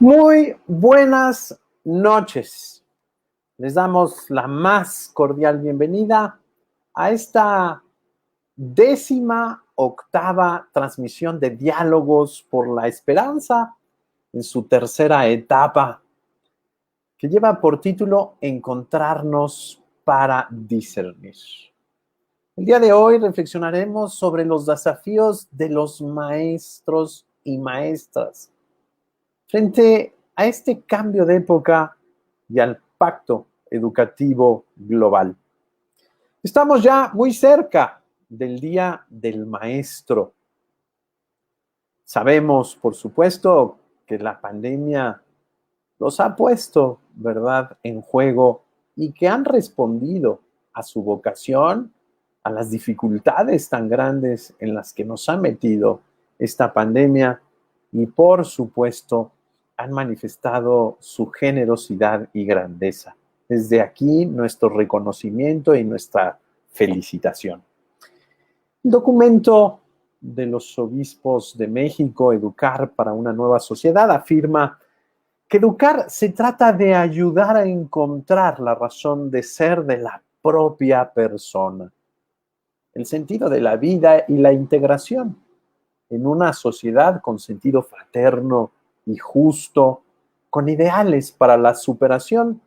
Muy buenas noches. Les damos la más cordial bienvenida a esta 18ª transmisión de Diálogos por la Esperanza en su tercera etapa, que lleva por título Encontrarnos para discernir. El día de hoy reflexionaremos sobre los desafíos de los maestros y maestras frente a este cambio de época y al pacto educativo global. Estamos ya muy cerca del Día del Maestro. Sabemos, por supuesto, que la pandemia los ha puesto, ¿verdad?, en juego y que han respondido a su vocación, a las dificultades tan grandes en las que nos ha metido esta pandemia y, por supuesto, han manifestado su generosidad y grandeza. Desde aquí, nuestro reconocimiento y nuestra felicitación. El documento de los obispos de México, Educar para una nueva sociedad, afirma que educar se trata de ayudar a encontrar la razón de ser de la propia persona, el sentido de la vida y la integración en una sociedad con sentido fraterno y justo, con ideales para la superación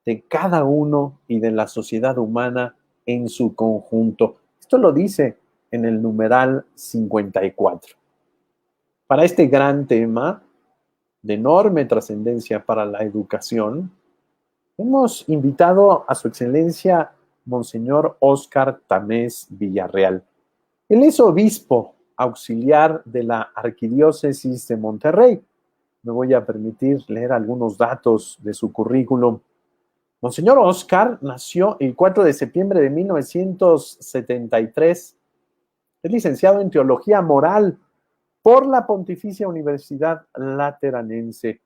de cada uno y de la sociedad humana en su conjunto. Esto lo dice en el numeral 54. Para este gran tema, de enorme trascendencia para la educación, hemos invitado a su excelencia Monseñor Óscar Tamés Villarreal. Él es obispo auxiliar de la Arquidiócesis de Monterrey. Me voy a permitir leer algunos datos de su currículum. Monseñor Óscar nació el 4 de septiembre de 1973. Es licenciado en Teología Moral por la Pontificia Universidad Lateranense.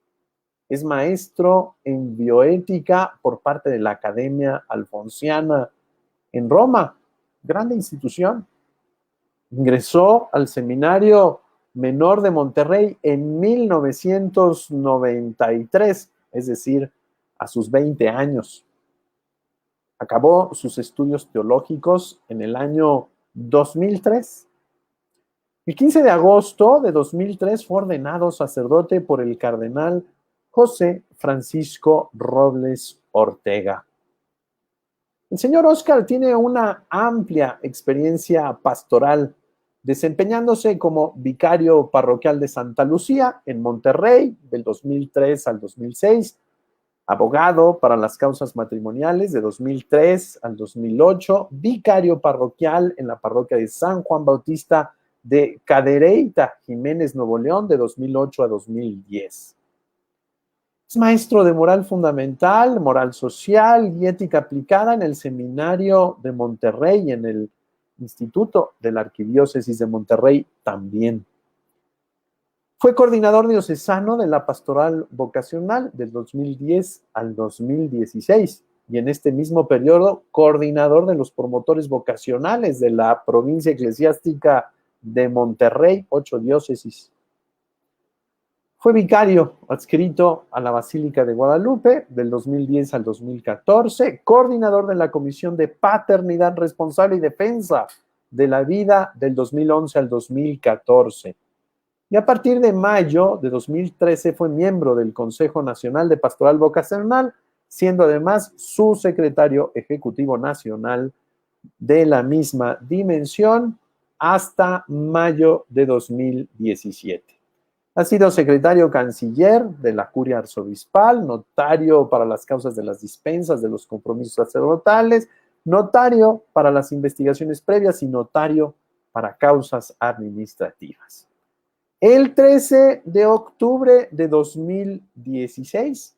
Es maestro en bioética por parte de la Academia Alfonsiana en Roma, grande institución. Ingresó al Seminario Menor de Monterrey en 1993, es decir, a sus 20 años. Acabó sus estudios teológicos en el año 2003. El 15 de agosto de 2003 fue ordenado sacerdote por el cardenal José Francisco Robles Ortega. El señor Óscar tiene una amplia experiencia pastoral, desempeñándose como vicario parroquial de Santa Lucía en Monterrey del 2003 al 2006, abogado para las causas matrimoniales de 2003 al 2008, vicario parroquial en la parroquia de San Juan Bautista de Cadereyta, Jiménez, Nuevo León, de 2008 a 2010. Es maestro de moral fundamental, moral social y ética aplicada en el Seminario de Monterrey y en el Instituto de la Arquidiócesis de Monterrey también. Fue coordinador diocesano de la Pastoral Vocacional del 2010 al 2016 y en este mismo periodo coordinador de los promotores vocacionales de la provincia eclesiástica de Monterrey, 8 diócesis. Fue vicario adscrito a la Basílica de Guadalupe del 2010 al 2014, coordinador de la Comisión de Paternidad Responsable y Defensa de la Vida del 2011 al 2014. Y a partir de mayo de 2013 fue miembro del Consejo Nacional de Pastoral Vocacional, siendo además su secretario ejecutivo nacional de la misma dimensión hasta mayo de 2017. Ha sido secretario canciller de la Curia Arzobispal, notario para las causas de las dispensas de los compromisos sacerdotales, notario para las investigaciones previas y notario para causas administrativas. El 13 de octubre de 2016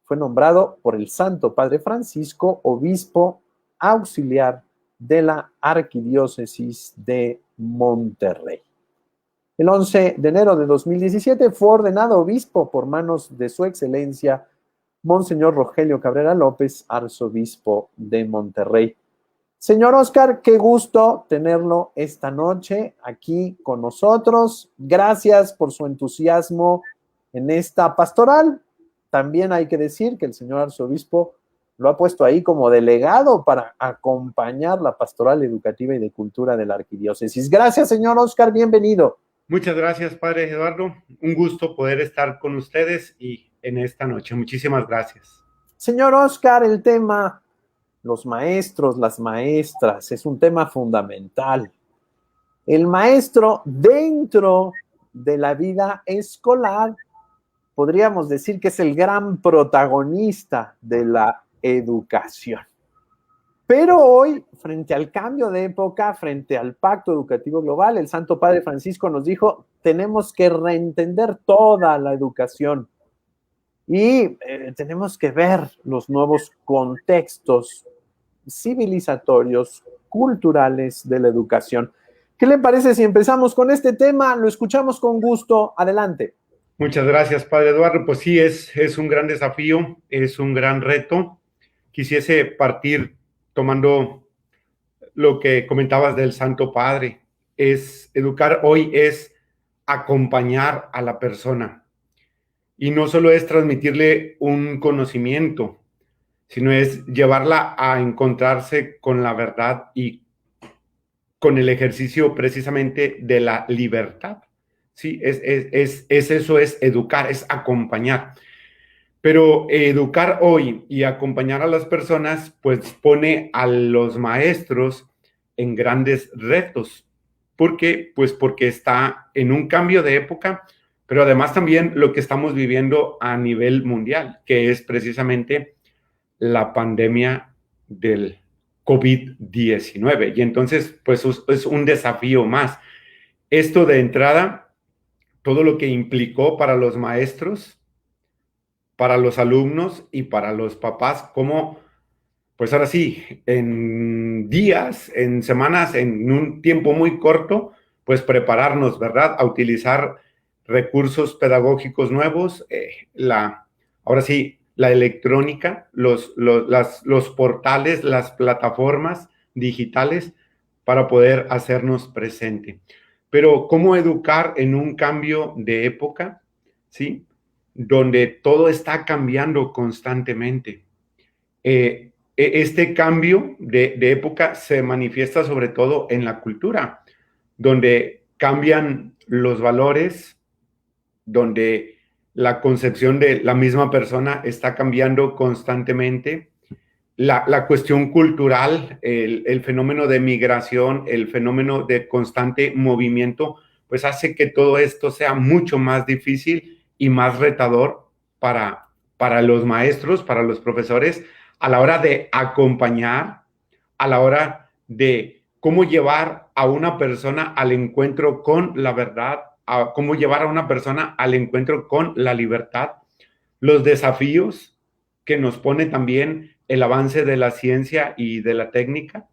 fue nombrado por el Santo Padre Francisco obispo auxiliar de la Arquidiócesis de Monterrey. El 11 de enero de 2017 fue ordenado obispo por manos de su excelencia Monseñor Rogelio Cabrera López, arzobispo de Monterrey. Señor Óscar, qué gusto tenerlo esta noche aquí con nosotros. Gracias por su entusiasmo en esta pastoral. También hay que decir que el señor arzobispo lo ha puesto ahí como delegado para acompañar la pastoral educativa y de cultura de la arquidiócesis. Gracias, señor Oscar, bienvenido. Muchas gracias, padre Eduardo. Un gusto poder estar con ustedes y en esta noche. Muchísimas gracias. Señor Oscar, el tema, los maestros, las maestras, es un tema fundamental. El maestro dentro de la vida escolar, podríamos decir que es el gran protagonista de la educación. Pero hoy, frente al cambio de época, frente al Pacto Educativo Global, el Santo Padre Francisco nos dijo, tenemos que reentender toda la educación y tenemos que ver los nuevos contextos civilizatorios, culturales de la educación. ¿Qué le parece si empezamos con este tema? Lo escuchamos con gusto. Adelante. Muchas gracias, padre Eduardo. Pues sí, es un gran desafío, es un gran reto. Quisiese partir tomando lo que comentabas del Santo Padre. Educar hoy es acompañar a la persona. Y no solo es transmitirle un conocimiento, sino es llevarla a encontrarse con la verdad y con el ejercicio precisamente de la libertad. Sí, eso es educar, es acompañar. Pero educar hoy y acompañar a las personas, pues pone a los maestros en grandes retos. ¿Por qué? Pues porque está en un cambio de época, pero además también lo que estamos viviendo a nivel mundial, que es precisamente la pandemia del COVID-19. Y entonces, pues es un desafío más. Esto de entrada, todo lo que implicó para los maestros, para los alumnos y para los papás, como, pues ahora sí, en días, en semanas, en un tiempo muy corto, pues prepararnos, ¿verdad? A utilizar recursos pedagógicos nuevos, ahora sí, la electrónica, los portales, las plataformas digitales para poder hacernos presente. Pero ¿cómo educar en un cambio de época? ¿Sí? Donde todo está cambiando constantemente. Este cambio de época se manifiesta sobre todo en la cultura, donde cambian los valores, donde la concepción de la misma persona está cambiando constantemente. La cuestión cultural, el fenómeno de migración, el fenómeno de constante movimiento, pues hace que todo esto sea mucho más difícil y más retador para los maestros, para los profesores, a la hora de acompañar, a la hora de cómo llevar a una persona al encuentro con la verdad, a cómo llevar a una persona al encuentro con la libertad, los desafíos que nos pone también el avance de la ciencia y de la técnica,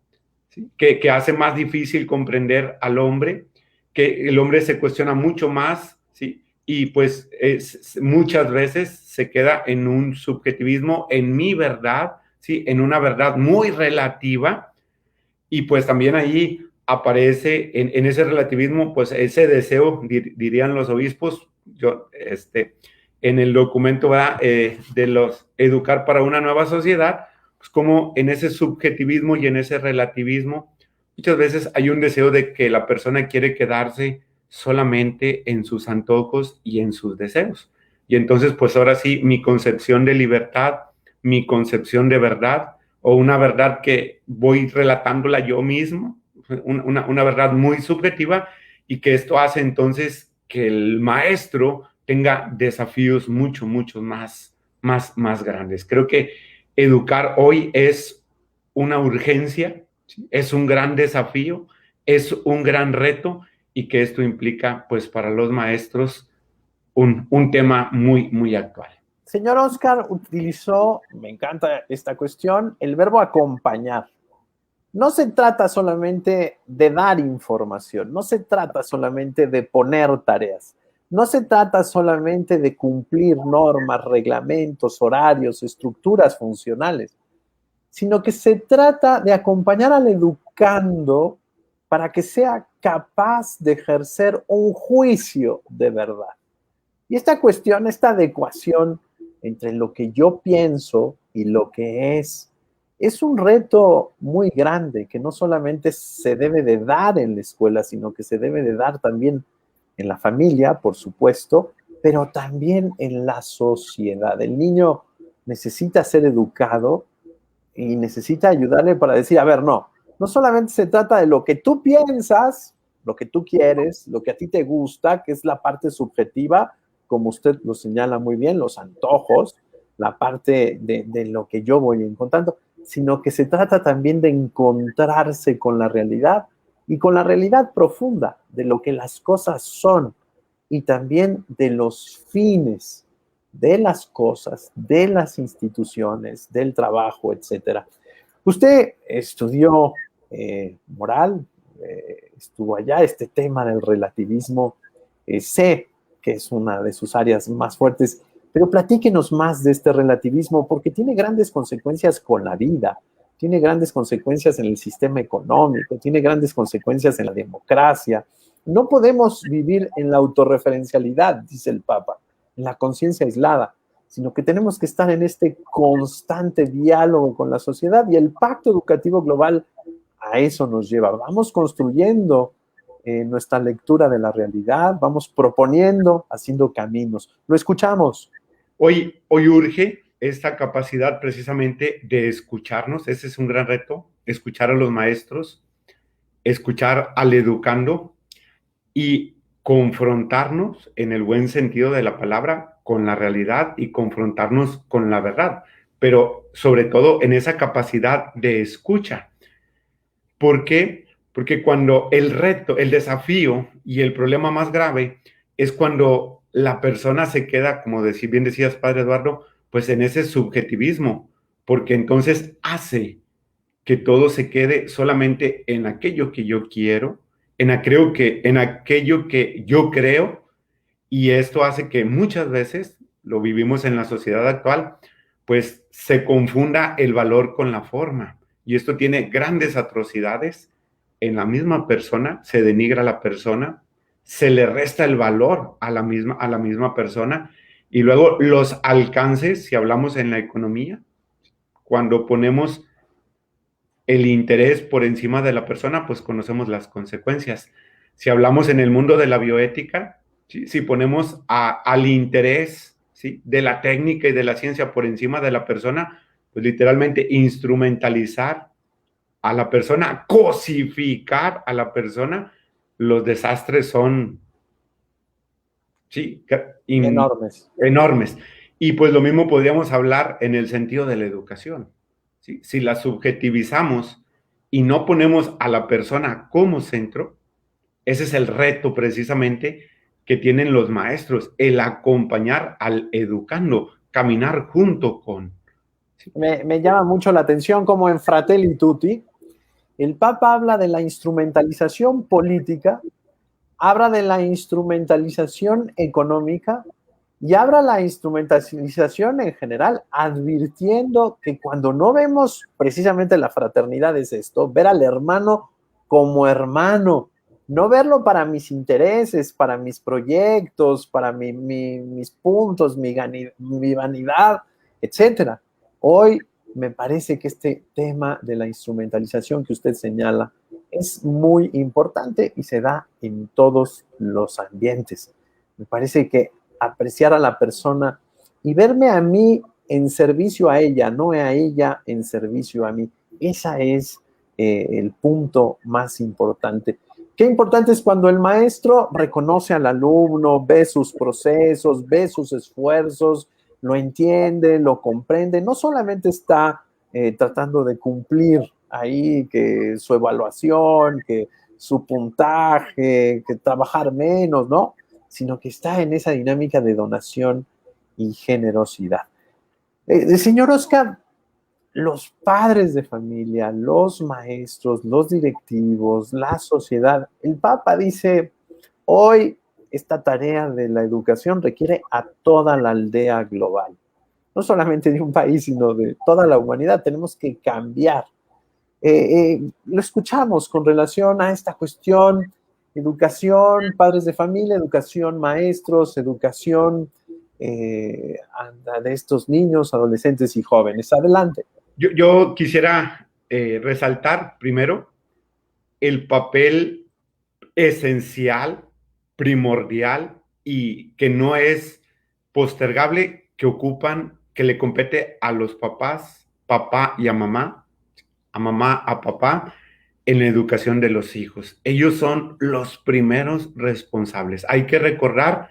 ¿sí? que hace más difícil comprender al hombre, que el hombre se cuestiona mucho más, ¿sí? Y pues muchas veces se queda en un subjetivismo, en mi verdad, ¿sí? En una verdad muy relativa, y pues también ahí aparece en ese relativismo, pues ese deseo, dirían los obispos, en el documento de los educar para una nueva sociedad, pues como en ese subjetivismo y en ese relativismo, muchas veces hay un deseo de que la persona quiere quedarse solamente en sus antojos y en sus deseos. Y entonces, pues ahora sí, mi concepción de libertad, mi concepción de verdad, o una verdad que voy relatándola yo mismo, una verdad muy subjetiva, y que esto hace entonces que el maestro tenga desafíos mucho más grandes. Creo que educar hoy es una urgencia, ¿sí? Es un gran desafío, es un gran reto, y que esto implica, pues, para los maestros un tema muy actual. Señor Oscar utilizó, me encanta esta cuestión, el verbo acompañar. No se trata solamente de dar información, no se trata solamente de poner tareas, no se trata solamente de cumplir normas, reglamentos, horarios, estructuras funcionales, sino que se trata de acompañar al educando para que sea capaz de ejercer un juicio de verdad. Y esta cuestión, esta adecuación entre lo que yo pienso y lo que es un reto muy grande que no solamente se debe de dar en la escuela, sino que se debe de dar también en la familia, por supuesto, pero también en la sociedad. El niño necesita ser educado y necesita ayudarle para decir, a ver, no solamente se trata de lo que tú piensas, lo que tú quieres, lo que a ti te gusta, que es la parte subjetiva, como usted lo señala muy bien, los antojos, la parte de lo que yo voy encontrando, sino que se trata también de encontrarse con la realidad y con la realidad profunda de lo que las cosas son y también de los fines de las cosas, de las instituciones, del trabajo, etcétera. Usted estudió moral, estuvo allá, este tema del relativismo, sé que es una de sus áreas más fuertes, pero platíquenos más de este relativismo porque tiene grandes consecuencias con la vida, tiene grandes consecuencias en el sistema económico, tiene grandes consecuencias en la democracia. No podemos vivir en la autorreferencialidad, dice el Papa, en la conciencia aislada, sino que tenemos que estar en este constante diálogo con la sociedad y el Pacto Educativo Global a eso nos lleva. Vamos construyendo nuestra lectura de la realidad, vamos proponiendo, haciendo caminos. Lo escuchamos. Hoy urge esta capacidad precisamente de escucharnos, ese es un gran reto, escuchar a los maestros, escuchar al educando y confrontarnos en el buen sentido de la palabra con la realidad y confrontarnos con la verdad, pero sobre todo en esa capacidad de escucha. ¿Por qué? Porque cuando el reto, el desafío y el problema más grave es cuando la persona se queda, como bien decías, Padre Eduardo, pues en ese subjetivismo, porque entonces hace que todo se quede solamente en aquello que yo quiero, en aquello que yo creo, y esto hace que muchas veces, lo vivimos en la sociedad actual, pues se confunda el valor con la forma. Y esto tiene grandes atrocidades en la misma persona, se denigra a la persona, se le resta el valor a la misma persona, y luego los alcances, si hablamos en la economía, cuando ponemos el interés por encima de la persona, pues conocemos las consecuencias. Si hablamos en el mundo de la bioética, ¿sí? Si ponemos al interés, ¿sí?, de la técnica y de la ciencia por encima de la persona, pues literalmente instrumentalizar a la persona, cosificar a la persona, los desastres son, sí, Enormes. enormes. Y pues lo mismo podríamos hablar en el sentido de la educación. ¿Sí? Si la subjetivizamos y no ponemos a la persona como centro, ese es el reto precisamente que tienen los maestros, el acompañar al educando, caminar junto con. ¿Sí? Me llama mucho la atención como en Fratelli Tutti, el Papa habla de la instrumentalización política, habla de la instrumentalización económica y habla la instrumentalización en general, advirtiendo que cuando no vemos precisamente la fraternidad es esto, ver al hermano como hermano, no verlo para mis intereses, para mis proyectos, para mis puntos, mi vanidad, etcétera. Hoy me parece que este tema de la instrumentalización que usted señala es muy importante y se da en todos los ambientes. Me parece que apreciar a la persona y verme a mí en servicio a ella, no a ella en servicio a mí. Ese es el punto más importante. Qué importante es cuando el maestro reconoce al alumno, ve sus procesos, ve sus esfuerzos, lo entiende, lo comprende, no solamente está tratando de cumplir ahí que su evaluación, que su puntaje, que trabajar menos, ¿no? Sino que está en esa dinámica de donación y generosidad. Señor Oscar, los padres de familia, los maestros, los directivos, la sociedad, el Papa dice, hoy esta tarea de la educación requiere a toda la aldea global, no solamente de un país, sino de toda la humanidad. Tenemos que cambiar. Lo escuchamos con relación a esta cuestión Educación, padres de familia, educación, maestros, educación de estos niños, adolescentes y jóvenes. Adelante. Yo quisiera resaltar primero el papel esencial, primordial y que no es postergable que ocupan, que le compete a los papás, papá y a mamá, a papá, en la educación de los hijos. Ellos son los primeros responsables. Hay que recordar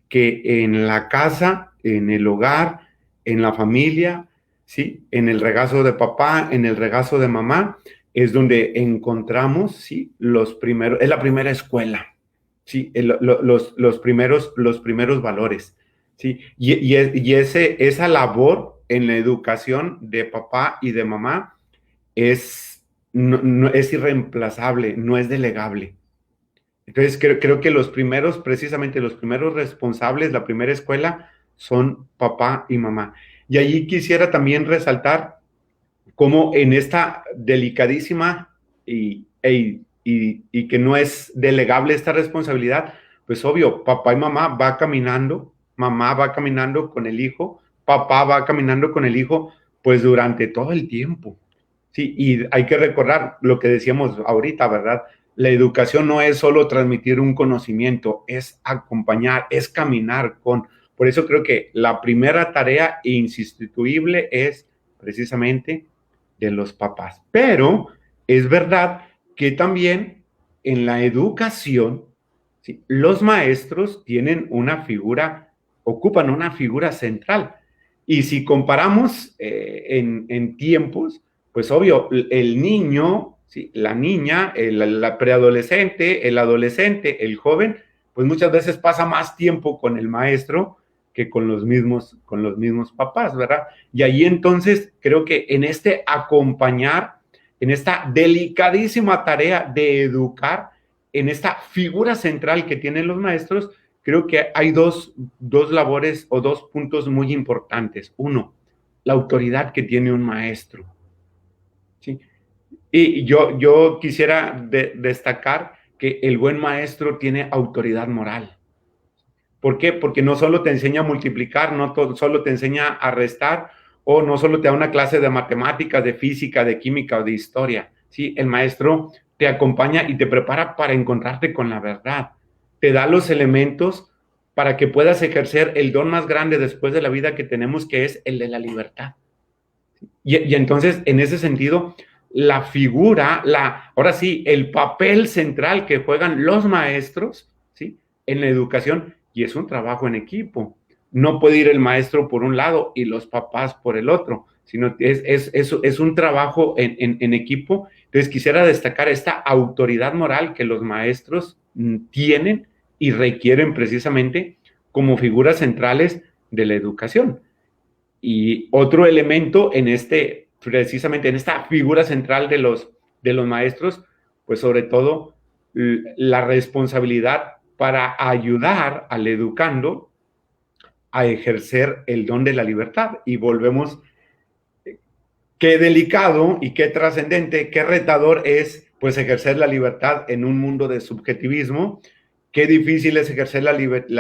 que en la casa, en el hogar, en la familia, ¿sí? En el regazo de papá, en el regazo de mamá, es donde encontramos, ¿sí? Los primeros, es la primera escuela, ¿sí? Los primeros valores, ¿sí? Esa labor en la educación de papá y de mamá es irreemplazable, no es delegable. Entonces creo que precisamente los primeros responsables, la primera escuela, son papá y mamá. Y allí quisiera también resaltar cómo en esta delicadísima y que no es delegable esta responsabilidad, pues obvio, papá y mamá va caminando con el hijo, papá va caminando con el hijo, pues durante todo el tiempo. Sí, y hay que recordar lo que decíamos ahorita, ¿verdad? La educación no es solo transmitir un conocimiento, es acompañar, es caminar con. Por eso creo que la primera tarea insustituible es precisamente de los papás. Pero es verdad que también en la educación, ¿sí? Los maestros tienen ocupan una figura central. Y si comparamos en tiempos, pues obvio, el niño, ¿sí? La niña, la preadolescente, el adolescente, el joven, pues muchas veces pasa más tiempo con el maestro que con los mismos papás, ¿verdad? Y ahí entonces creo que en este acompañar, en esta delicadísima tarea de educar, en esta figura central que tienen los maestros, creo que hay dos labores o dos puntos muy importantes. Uno, la autoridad que tiene un maestro. ¿Sí? Y yo quisiera destacar que el buen maestro tiene autoridad moral. ¿Por qué? Porque no solo te enseña a multiplicar, no solo te enseña a restar, o no solo te da una clase de matemáticas, de física, de química o de historia. ¿Sí? El maestro te acompaña y te prepara para encontrarte con la verdad. Te da los elementos para que puedas ejercer el don más grande después de la vida que tenemos, que es el de la libertad. Y entonces, en ese sentido, la figura, ahora sí, el papel central que juegan los maestros, ¿sí? En la educación, y es un trabajo en equipo. No puede ir el maestro por un lado y los papás por el otro, sino es un trabajo en equipo. Entonces, quisiera destacar esta autoridad moral que los maestros tienen y requieren precisamente como figuras centrales de la educación. Y otro elemento precisamente en esta figura central de los maestros, pues sobre todo la responsabilidad para ayudar al educando a ejercer el don de la libertad. Y volvemos, qué delicado y qué trascendente, qué retador es pues ejercer la libertad en un mundo de subjetivismo. Qué difícil es ejercer la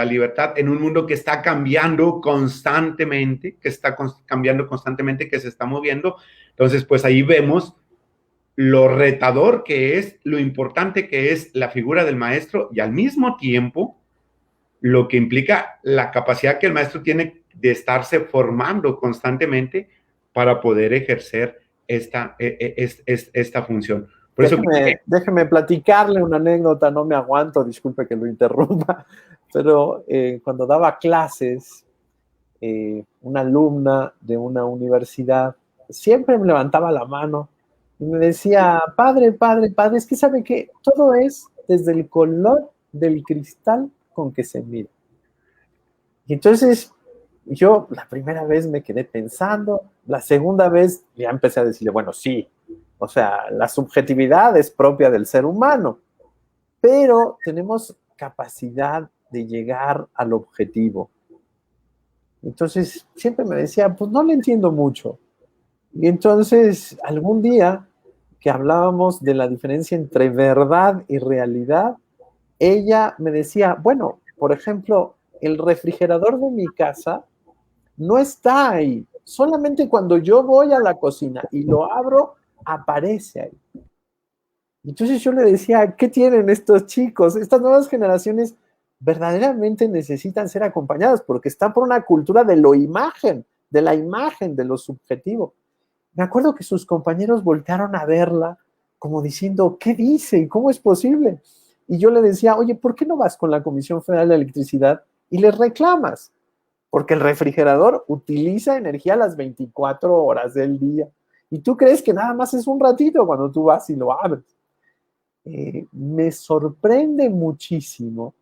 libertad en un mundo que está cambiando constantemente, que se está moviendo. Entonces, pues ahí vemos lo retador que es, lo importante que es la figura del maestro y al mismo tiempo lo que implica la capacidad que el maestro tiene de estarse formando constantemente para poder ejercer esta función. Por eso déjeme platicarle una anécdota, no me aguanto, disculpe que lo interrumpa, pero cuando daba clases, una alumna de una universidad siempre me levantaba la mano y me decía, padre, es que sabe que todo es desde el color del cristal con que se mira. Y entonces yo la primera vez me quedé pensando, la segunda vez ya empecé a decirle, bueno, sí, o sea, la subjetividad es propia del ser humano, pero tenemos capacidad de llegar al objetivo. Entonces, siempre me decía, pues no le entiendo mucho. Y entonces, algún día que hablábamos de la diferencia entre verdad y realidad, ella me decía, bueno, por ejemplo, el refrigerador de mi casa no está ahí. Solamente cuando yo voy a la cocina y lo abro, aparece ahí. Entonces yo le decía, ¿qué tienen estos chicos? Estas nuevas generaciones verdaderamente necesitan ser acompañadas porque están por una cultura de lo imagen, de la imagen, de lo subjetivo. Me acuerdo que sus compañeros voltearon a verla como diciendo, ¿qué dice? ¿Y cómo es posible? Y yo le decía, oye, ¿por qué no vas con la Comisión Federal de Electricidad y les reclamas? Porque el refrigerador utiliza energía las 24 horas del día. Y tú crees que nada más es un ratito cuando tú vas y lo abres. Me sorprende muchísimo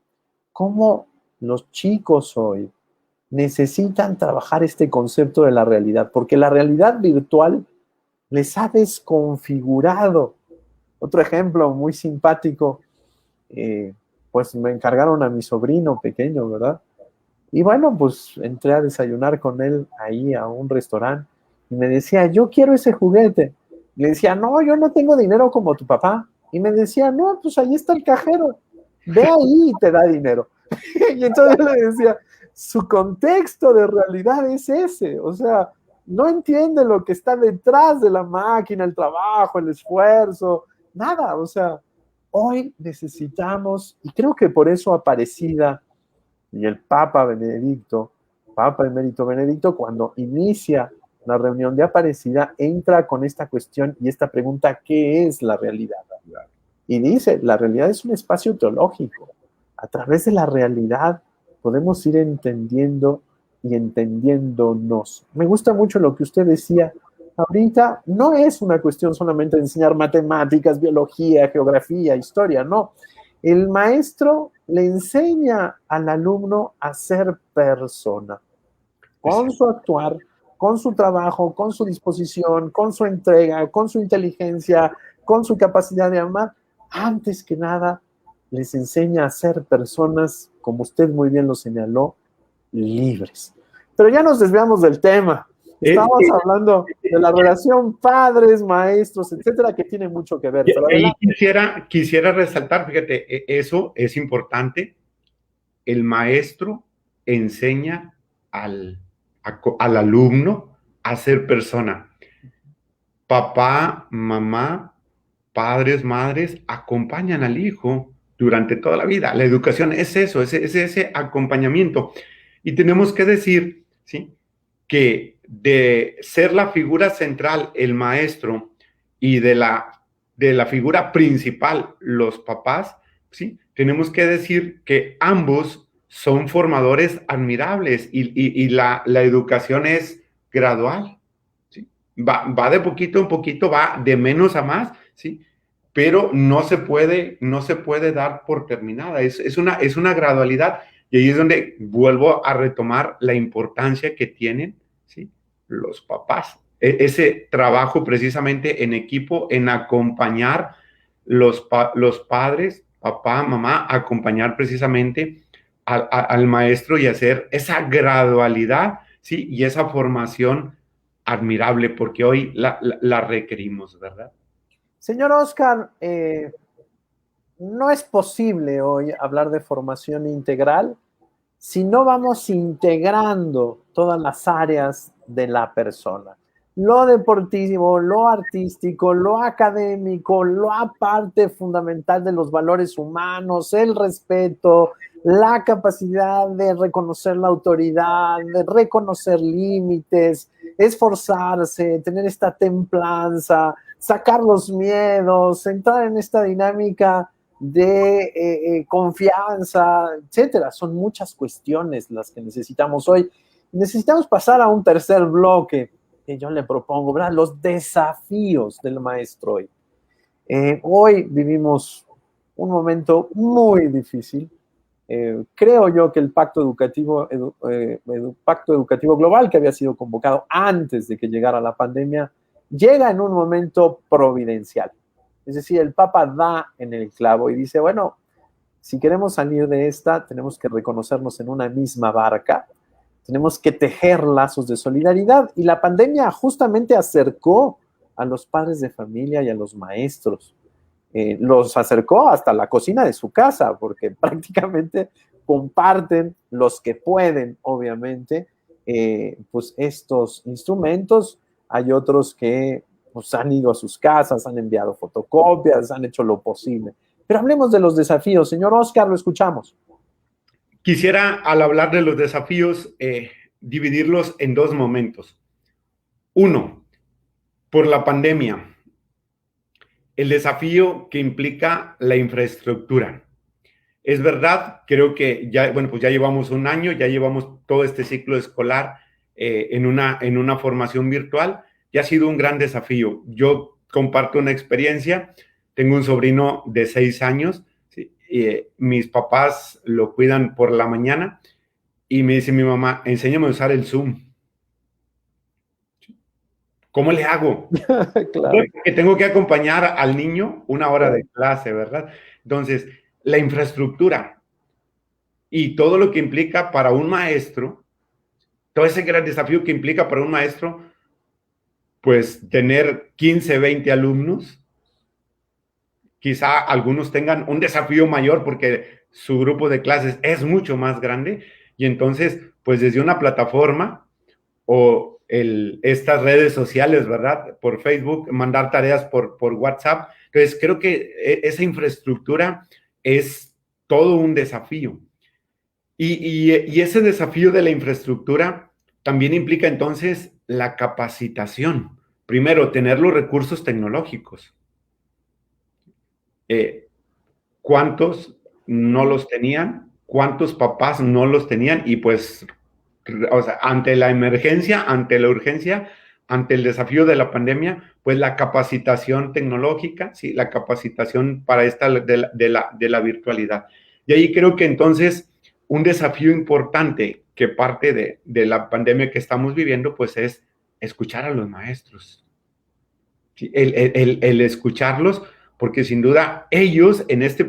cómo los chicos hoy necesitan trabajar este concepto de la realidad, porque la realidad virtual les ha desconfigurado. Otro ejemplo muy simpático, pues me encargaron a mi sobrino pequeño, ¿verdad? Y bueno, pues entré a desayunar con él ahí a un restaurante y me decía, yo quiero ese juguete. Y le decía, no, yo no tengo dinero como tu papá. Y me decía, no, pues ahí está el cajero. Ve ahí y te da dinero. Y entonces yo le decía, su contexto de realidad es ese. O sea, no entiende lo que está detrás de la máquina, el trabajo, el esfuerzo, nada. O sea, hoy necesitamos, y creo que por eso Aparecida y el Papa Emérito Benedicto, cuando inicia la reunión de Aparecida, entra con esta cuestión y esta pregunta, ¿qué es la realidad? Y dice, la realidad es un espacio teológico. A través de la realidad podemos ir entendiendo y entendiéndonos. Me gusta mucho lo que usted decía. Ahorita no es una cuestión solamente de enseñar matemáticas, biología, geografía, historia, no. El maestro le enseña al alumno a ser persona, con su actuar, con su trabajo, con su disposición, con su entrega, con su inteligencia, con su capacidad de amar. Antes que nada, les enseña a ser personas, como usted muy bien lo señaló, libres. Pero ya nos desviamos del tema. Estamos hablando de la relación padres, maestros, etcétera, que tiene mucho que ver. Pero Ahí adelante. quisiera resaltar, fíjate, eso es importante. El maestro enseña al alumno a ser persona. Papá, mamá, padres, madres acompañan al hijo durante toda la vida. La educación es eso, es ese acompañamiento. Y tenemos que decir, ¿sí?, que de ser la figura central, el maestro, y de la figura principal, los papás, ¿sí?, tenemos que decir que ambos son formadores admirables y la educación es gradual, ¿sí? Va de poquito en poquito, va de menos a más, ¿sí? Pero no se puede dar por terminada, es una gradualidad. Y ahí es donde vuelvo a retomar la importancia que tienen, ¿sí?, los papás. Ese trabajo precisamente en equipo, en acompañar los padres, papá, mamá, acompañar precisamente al maestro y hacer esa gradualidad, ¿sí?, y esa formación admirable, porque hoy la requerimos, ¿verdad? Señor Oscar, no es posible hoy hablar de formación integral si no vamos integrando todas las áreas de la persona. Lo deportivo, lo artístico, lo académico, la parte fundamental de los valores humanos, el respeto, la capacidad de reconocer la autoridad, de reconocer límites, esforzarse, tener esta templanza, sacar los miedos, entrar en esta dinámica de confianza, etcétera. Son muchas cuestiones las que necesitamos hoy. Necesitamos pasar a un tercer bloque que yo le propongo, ¿verdad? Los desafíos del maestro hoy. Hoy vivimos un momento muy difícil. Creo yo que el Pacto Educativo Global, que había sido convocado antes de que llegara la pandemia, llega en un momento providencial. Es decir, el Papa da en el clavo y dice, bueno, si queremos salir de esta, tenemos que reconocernos en una misma barca, tenemos que tejer lazos de solidaridad. Y la pandemia justamente acercó a los padres de familia y a los maestros. los acercó hasta la cocina de su casa, porque prácticamente comparten los que pueden, obviamente, pues estos instrumentos. Hay otros que pues, han ido a sus casas, han enviado fotocopias, han hecho lo posible. Pero hablemos de los desafíos. Señor Oscar, lo escuchamos. Quisiera, al hablar de los desafíos, dividirlos en dos momentos. Uno, por la pandemia, el desafío que implica la infraestructura. Es verdad, creo que ya, bueno, pues ya llevamos un año, ya llevamos todo este ciclo escolar en una formación virtual y ha sido un gran desafío. Yo comparto una experiencia, tengo un sobrino de 6 años, ¿sí? Mis papás lo cuidan por la mañana y me dice mi mamá, enséñame a usar el Zoom. ¿Cómo le hago? Claro. Que tengo que acompañar al niño una hora de clase, ¿verdad? Entonces, la infraestructura y todo lo que implica para un maestro, todo ese gran desafío que implica para un maestro, pues tener 15, 20 alumnos, quizá algunos tengan un desafío mayor porque su grupo de clases es mucho más grande y entonces, pues desde una plataforma o estas redes sociales, ¿verdad? Por Facebook, mandar tareas por WhatsApp. Entonces, creo que esa infraestructura es todo un desafío. Y ese desafío de la infraestructura también implica entonces la capacitación. Primero, tener los recursos tecnológicos. ¿Cuántos no los tenían? ¿Cuántos papás no los tenían? Y pues, o sea, ante la emergencia, ante la urgencia, ante el desafío de la pandemia, pues la capacitación tecnológica, sí, la capacitación para esta de la virtualidad. Y ahí creo que entonces un desafío importante que parte de la pandemia que estamos viviendo, pues es escuchar a los maestros. ¿Sí? El escucharlos, porque sin duda ellos en esta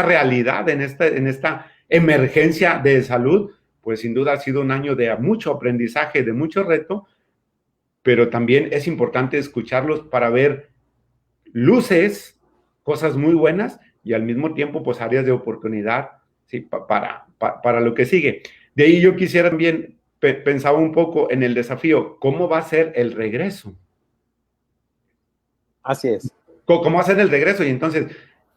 realidad, en esta emergencia de salud, pues sin duda ha sido un año de mucho aprendizaje, de mucho reto, pero también es importante escucharlos para ver luces, cosas muy buenas y al mismo tiempo pues áreas de oportunidad, ¿sí? para lo que sigue. De ahí yo quisiera también, pensaba un poco en el desafío, ¿cómo va a ser el regreso? Así es. ¿Cómo hacer el regreso? Y entonces,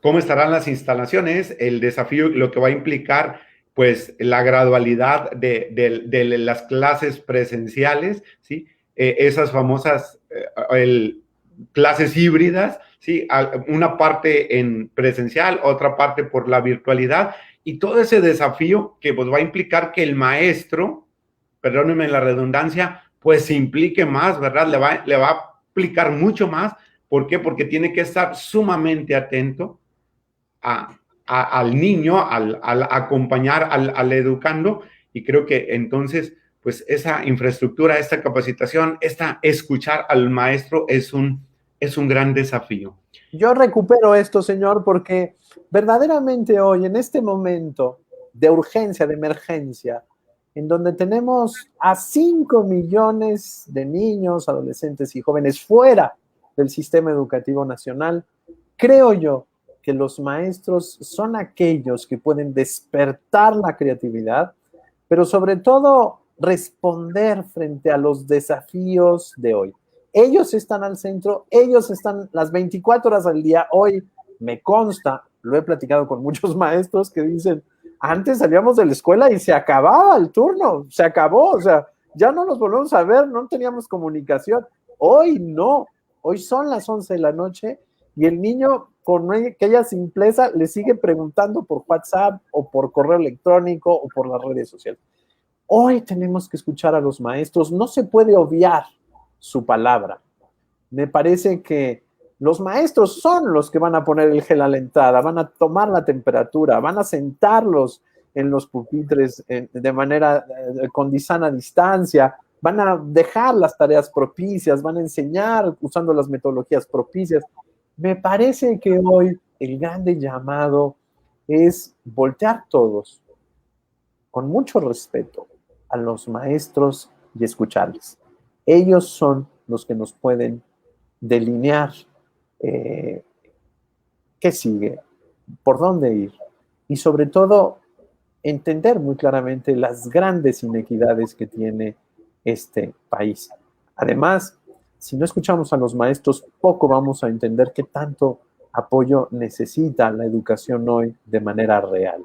¿cómo estarán las instalaciones? El desafío, lo que va a implicar, pues, la gradualidad de las clases presenciales, ¿sí? Esas famosas clases híbridas, ¿sí? Una parte en presencial, otra parte por la virtualidad, y todo ese desafío que pues, va a implicar que el maestro, perdónenme la redundancia, pues se implique más, ¿verdad? Le va a aplicar mucho más. ¿Por qué? Porque tiene que estar sumamente atento al niño, al acompañar al educando, y creo que entonces, pues esa infraestructura, esta capacitación, escuchar al maestro es un gran desafío. Yo recupero esto, señor, porque verdaderamente hoy, en este momento de urgencia, de emergencia, en donde tenemos a 5 millones de niños, adolescentes y jóvenes fuera del sistema educativo nacional, creo yo que los maestros son aquellos que pueden despertar la creatividad, pero sobre todo responder frente a los desafíos de hoy. Ellos están al centro, ellos están las 24 horas al día. Hoy me consta, lo he platicado con muchos maestros que dicen, antes salíamos de la escuela y se acababa el turno, se acabó, o sea, ya no nos volvemos a ver, no teníamos comunicación. Hoy no, hoy son las 11 de la noche y el niño con aquella simpleza le sigue preguntando por WhatsApp o por correo electrónico o por las redes sociales. Hoy tenemos que escuchar a los maestros, no se puede obviar su palabra. Me parece que los maestros son los que van a poner el gel a la entrada, van a tomar la temperatura, van a sentarlos en los pupitres de manera con sana distancia, van a dejar las tareas propicias, van a enseñar usando las metodologías propicias. Me parece que hoy el grande llamado es voltear todos con mucho respeto a los maestros y escucharles. Ellos son los que nos pueden delinear ¿Qué sigue? ¿Por dónde ir? Y sobre todo, entender muy claramente las grandes inequidades que tiene este país. Además, si no escuchamos a los maestros, poco vamos a entender qué tanto apoyo necesita la educación hoy de manera real.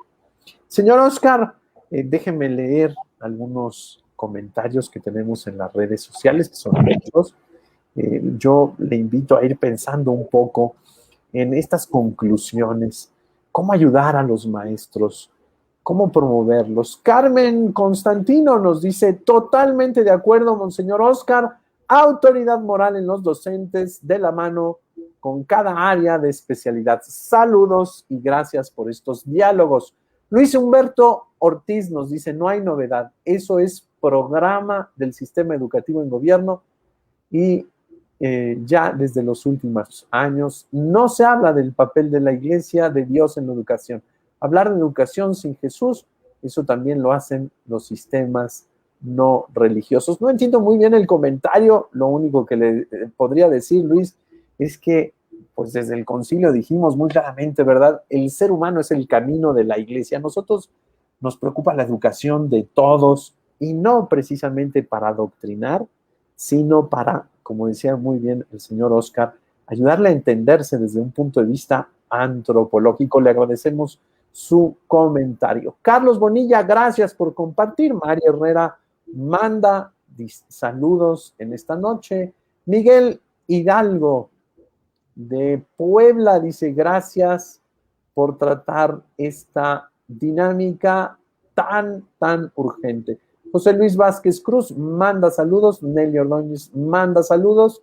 Señor Oscar, déjeme leer algunos comentarios que tenemos en las redes sociales, que son muchos. Yo le invito a ir pensando un poco en estas conclusiones, cómo ayudar a los maestros, cómo promoverlos. Carmen Constantino nos dice, totalmente de acuerdo, Monseñor Oscar, autoridad moral en los docentes de la mano con cada área de especialidad. Saludos y gracias por estos diálogos. Luis Humberto Ortiz nos dice, no hay novedad, eso es programa del sistema educativo en gobierno y ya desde los últimos años no se habla del papel de la Iglesia de Dios en la educación. Hablar de educación sin Jesús, eso también lo hacen los sistemas no religiosos. No entiendo muy bien el comentario, lo único que le podría decir, Luis, es que pues desde el concilio dijimos muy claramente, ¿verdad? El ser humano es el camino de la Iglesia. A nosotros nos preocupa la educación de todos y no precisamente para adoctrinar, sino para, como decía muy bien el señor Oscar, ayudarle a entenderse desde un punto de vista antropológico. Le agradecemos su comentario. Carlos Bonilla, gracias por compartir. María Herrera manda saludos en esta noche. Miguel Hidalgo de Puebla dice gracias por tratar esta dinámica tan urgente. José Luis Vázquez Cruz manda saludos. Nelly Ordóñez manda saludos.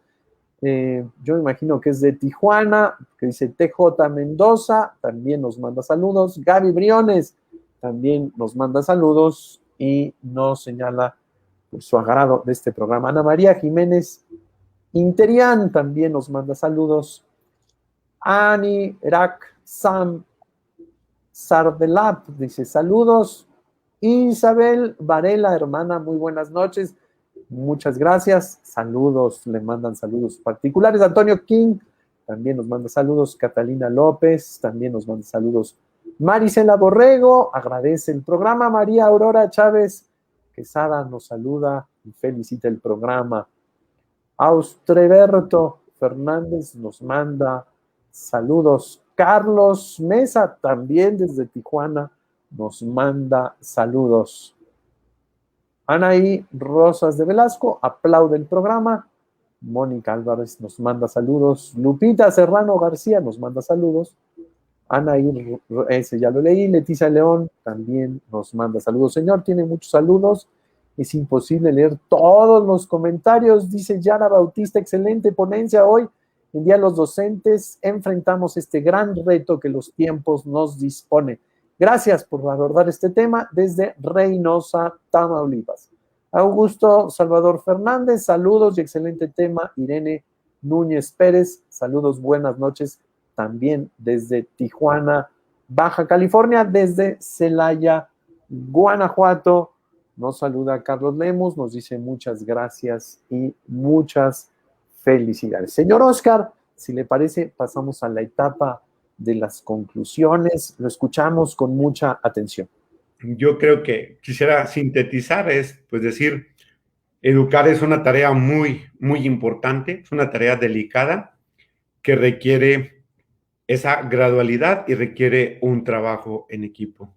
Yo imagino que es de Tijuana, que dice TJ Mendoza, también nos manda saludos. Gaby Briones también nos manda saludos y nos señala por su agrado de este programa. Ana María Jiménez Interian también nos manda saludos. Ani Irak Sam Sardelab dice saludos. Isabel Varela, hermana, muy buenas noches. Muchas gracias. Saludos, le mandan saludos particulares. Antonio King también nos manda saludos. Catalina López también nos manda saludos. Marisela Borrego agradece el programa. María Aurora Chávez Quesada nos saluda y felicita el programa. Austreberto Fernández nos manda saludos. Carlos Mesa también desde Tijuana nos manda saludos. Anaí Rosas de Velasco aplaude el programa. Mónica Álvarez nos manda saludos. Lupita Serrano García nos manda saludos. Anaí, ese ya lo leí. Leticia León también nos manda saludos. Señor, tiene muchos saludos. Es imposible leer todos los comentarios. Dice Yara Bautista, excelente ponencia hoy. En día los docentes enfrentamos este gran reto que los tiempos nos dispone. Gracias por abordar este tema desde Reynosa, Tamaulipas. Augusto Salvador Fernández, saludos y excelente tema. Irene Núñez Pérez, saludos, buenas noches, también desde Tijuana, Baja California, desde Celaya, Guanajuato. Nos saluda Carlos Lemos, nos dice muchas gracias y muchas felicidades. Señor Oscar, si le parece, pasamos a la etapa de las conclusiones. Lo escuchamos con mucha atención. Yo creo que quisiera sintetizar, pues decir, educar es una tarea muy importante, es una tarea delicada que requiere esa gradualidad y requiere un trabajo en equipo.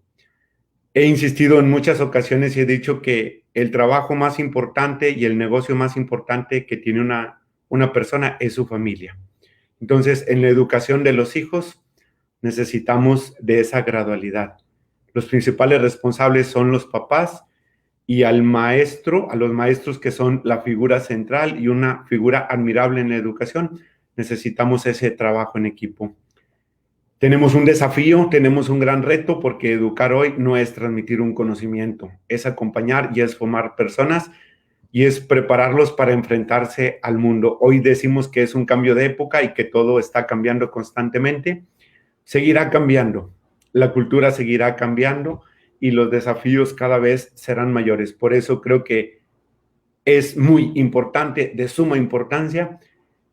He insistido en muchas ocasiones y he dicho que el trabajo más importante y el negocio más importante que tiene una persona es su familia. Entonces, en la educación de los hijos necesitamos de esa gradualidad. Los principales responsables son los papás y a los maestros que son la figura central y una figura admirable en la educación, necesitamos ese trabajo en equipo. Tenemos un desafío, tenemos un gran reto porque educar hoy no es transmitir un conocimiento, es acompañar y es formar personas y es prepararlos para enfrentarse al mundo. Hoy decimos que es un cambio de época y que todo está cambiando constantemente. Seguirá cambiando, la cultura seguirá cambiando y los desafíos cada vez serán mayores. Por eso creo que es muy importante, de suma importancia,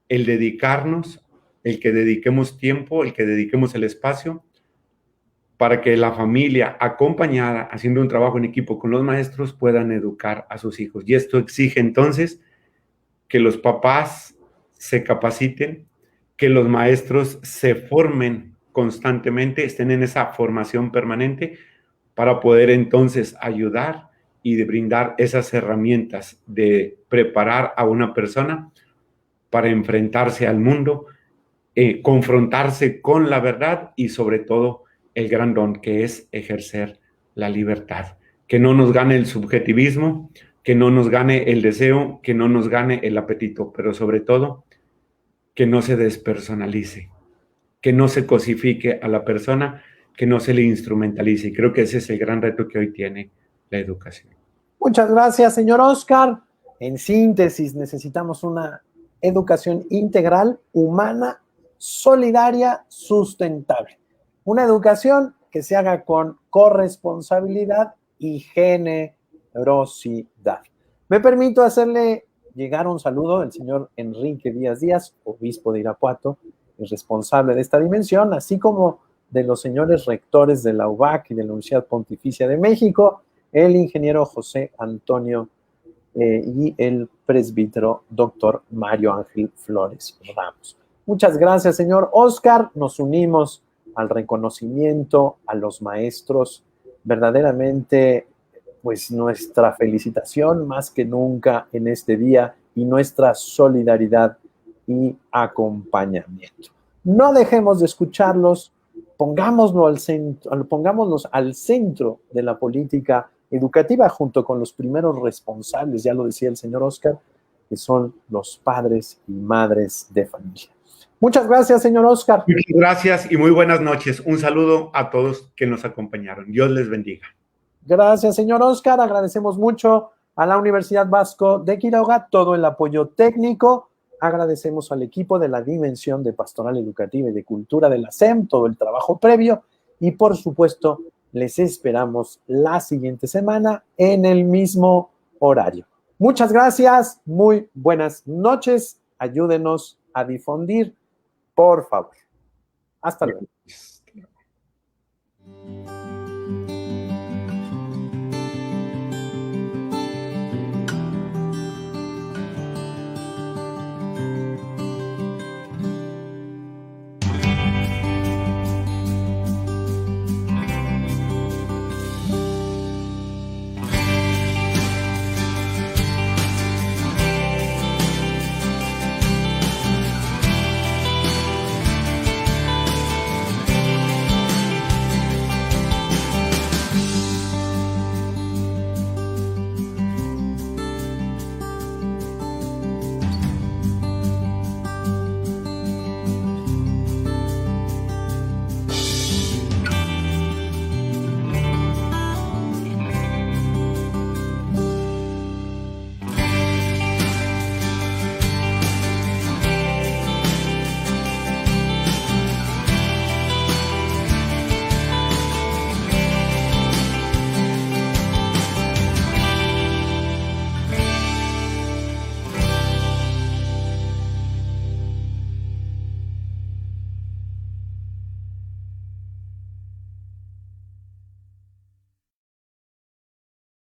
el dedicarnos el que dediquemos tiempo, el que dediquemos el espacio para que la familia, acompañada, haciendo un trabajo en equipo con los maestros, puedan educar a sus hijos. Y esto exige entonces que los papás se capaciten, que los maestros se formen constantemente, estén en esa formación permanente para poder entonces ayudar y de brindar esas herramientas de preparar a una persona para enfrentarse al mundo, confrontarse con la verdad y sobre todo el gran don que es ejercer la libertad. Que no nos gane el subjetivismo, que no nos gane el deseo, que no nos gane el apetito, pero sobre todo que no se despersonalice, que no se cosifique a la persona, que no se le instrumentalice. Y creo que ese es el gran reto que hoy tiene la educación. Muchas gracias, señor Oscar. En síntesis, necesitamos una educación integral, humana, solidaria, sustentable. Una educación que se haga con corresponsabilidad y generosidad. Me permito hacerle llegar un saludo del señor Enrique Díaz Díaz, obispo de Irapuato, el responsable de esta dimensión, así como de los señores rectores de la UBAC y de la Universidad Pontificia de México, el ingeniero José Antonio y el presbítero doctor Mario Ángel Flores Ramos. Muchas gracias, señor Oscar. Nos unimos al reconocimiento a los maestros. Verdaderamente, pues nuestra felicitación más que nunca en este día y nuestra solidaridad y acompañamiento. No dejemos de escucharlos, pongámoslos al centro de la política educativa junto con los primeros responsables, ya lo decía el señor Oscar, que son los padres y madres de familia. Muchas gracias, señor Oscar. Muchas gracias y muy buenas noches. Un saludo a todos que nos acompañaron. Dios les bendiga. Gracias, señor Oscar. Agradecemos mucho a la Universidad Vasco de Quiroga todo el apoyo técnico. Agradecemos al equipo de la Dimensión de Pastoral Educativa y de Cultura de la SEM, todo el trabajo previo y, por supuesto, les esperamos la siguiente semana en el mismo horario. Muchas gracias, muy buenas noches. Ayúdenos a difundir, por favor. Hasta luego.